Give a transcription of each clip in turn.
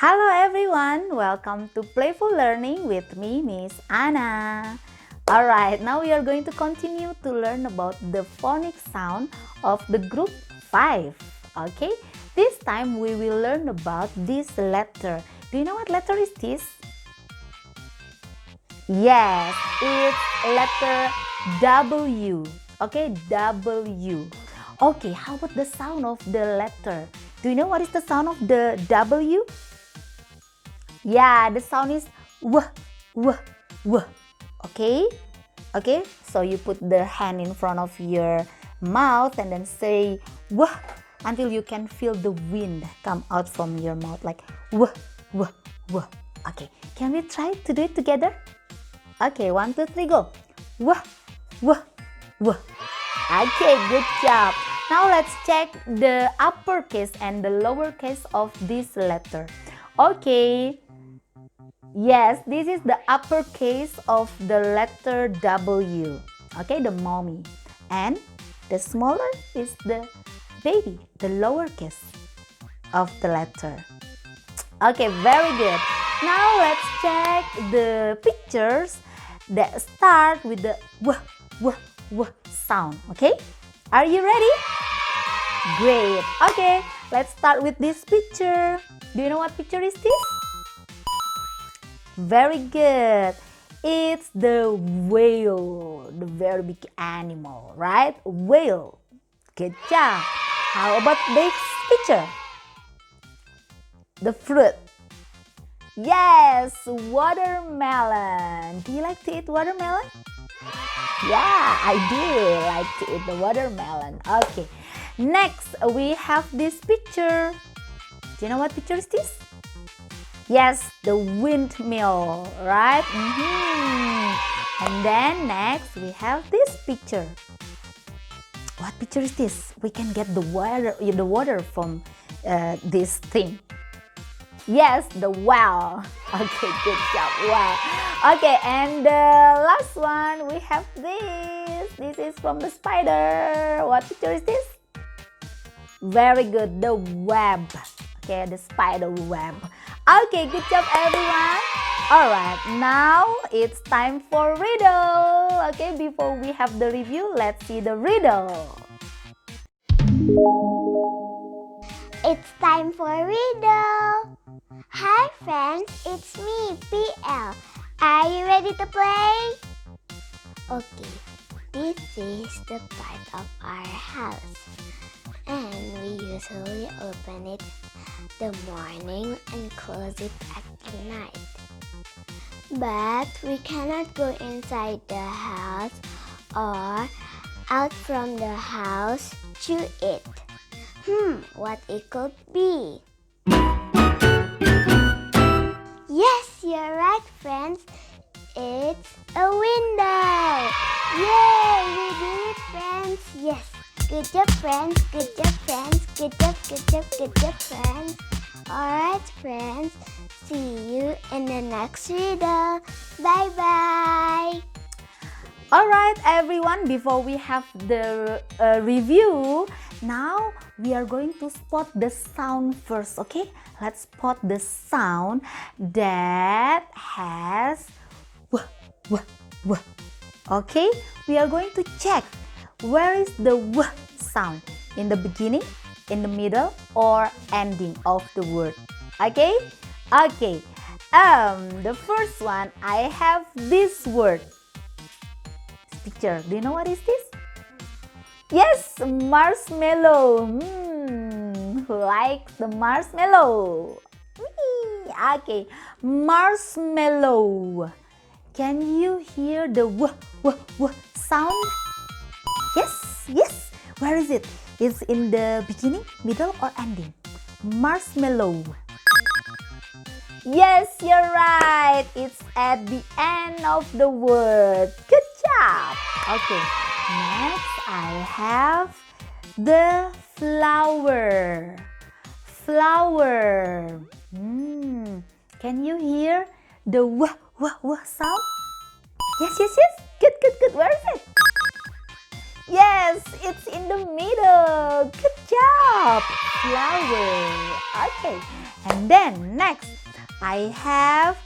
Hello everyone, welcome to Playful Learning with me, Miss Anna. Alright, now we are going to continue to learn about the phonic sound of the group 5. Okay, this time we will learn about this letter. Do you know what letter is this? Yes, it's letter W. Okay, W. Okay, how about the sound of the letter? Do you know what is the sound of the W? Yeah, the sound is w, w, w. Okay? Okay, so you put the hand in front of your mouth and then say w until you can feel the wind come out from your mouth like w, w, w. Okay, can we try to do it together? Okay, 1, 2, 3, go. W, w, w. Okay, good job. Now let's check the uppercase and the lowercase of this letter. Okay. Yes, this is the uppercase of the letter W. Okay, the mommy. And the smaller is the baby, the lowercase of the letter. Okay, very good. Now let's check the pictures that start with the w, w, w sound. Okay, are you ready? Great. Okay, let's start with this picture. Do you know what picture is this? Very good. It's the whale, the very big animal, right? Whale. Good job. How about this picture? The fruit. Yes, watermelon. Do you like to eat watermelon? Yeah, I do like to eat the watermelon. Okay. Next, we have this picture. Do you know what picture is this? Yes, the windmill, right? And then next we have this picture. What picture is this? We can get the water from this thing. Yes, the well. Okay, good job. Wow. Okay, and the last one we have this. This is from the spider. What picture is this? Very good, the web. Okay, the spider web. Okay, good job everyone. Alright, now it's time for riddle. Okay, before we have the review, let's see the riddle. It's time for riddle. Hi friends, it's me, PL. Are you ready to play? Okay, this is the part of our house. And we usually open it the morning and close it at night. But we cannot go inside the house or out from the house to it. What it could be? Yes, you're right, friends. It's a window. Yay, we did it, friends. Yes. Good job, friends. Good job, friends. Good job, good job, good job, friends. Alright, friends. See you in the next riddle. Bye-bye. Alright, everyone. Before we have the review, now we are going to spot the sound first. Okay, let's spot the sound that has w, w, w. Okay, we are going to check. Where is the w sound? In the beginning, in the middle, or ending of the word? Okay? Okay. The first one, I have this word. This picture. Do you know what is this? Yes, marshmallow. Who likes the marshmallow? Whee! Okay, marshmallow. Can you hear the w, w, w sound? Yes, yes. Where is it? It's in the beginning, middle, or ending? Marshmallow. Yes, you're right. It's at the end of the word. Good job. Okay, next I have the flower. Flower. Can you hear the w, w, w sound? Yes, yes, yes. Good, good, good. Where is it? Yes, it's in the middle. Good job. Flower. Okay. And then next, I have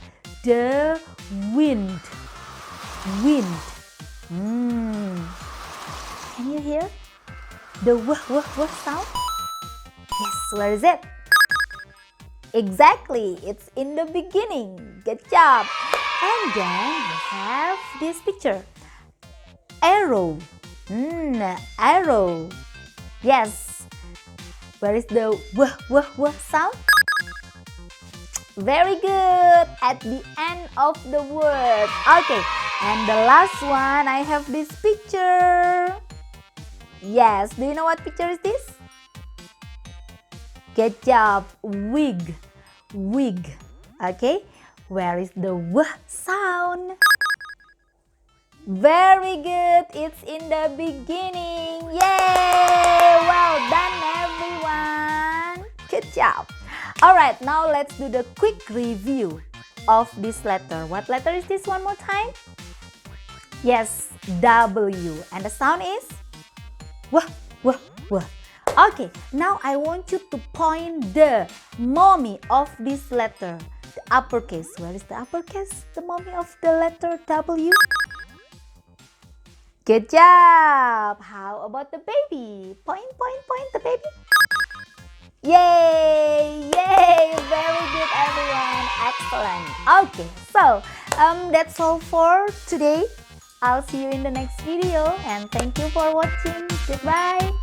the wind. Wind. Can you hear the wah sound? Yes, where is it? Exactly, it's in the beginning. Good job. And then we have this picture. Arrow. Arrow. Yes. Where is the wah sound? Very good. At the end of the word. Okay. And the last one, I have this picture. Yes. Do you know what picture is this? Good job. Wig. Wig. Okay. Where is the wah sound? Very good. It's in the beginning. Yay! Well done, everyone. Good job. Alright, now let's do the quick review of this letter. What letter is this one more time? Yes, W. And the sound is? Wah. Okay, now I want you to point the mommy of this letter. The uppercase. Where is the uppercase? The mommy of the letter W? Good job! How about the baby? Point the baby. Yay! Very good, everyone. Excellent. Okay, so that's all for today. I'll see you in the next video and thank you for watching. Goodbye.